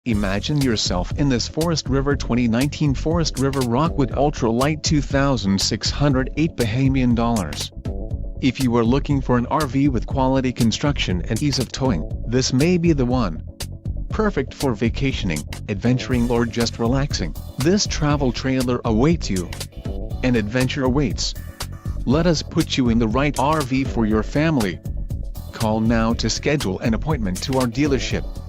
Imagine yourself in this Forest River 2019 Forest River Rockwood Ultra Lite 2608 Bahamian. If you are looking for an RV with quality construction and ease of towing, this may be the one. Perfect for vacationing, adventuring or just relaxing, this travel trailer awaits you. An adventure awaits. Let us put you in the right RV for your family. Call now to schedule an appointment to our dealership.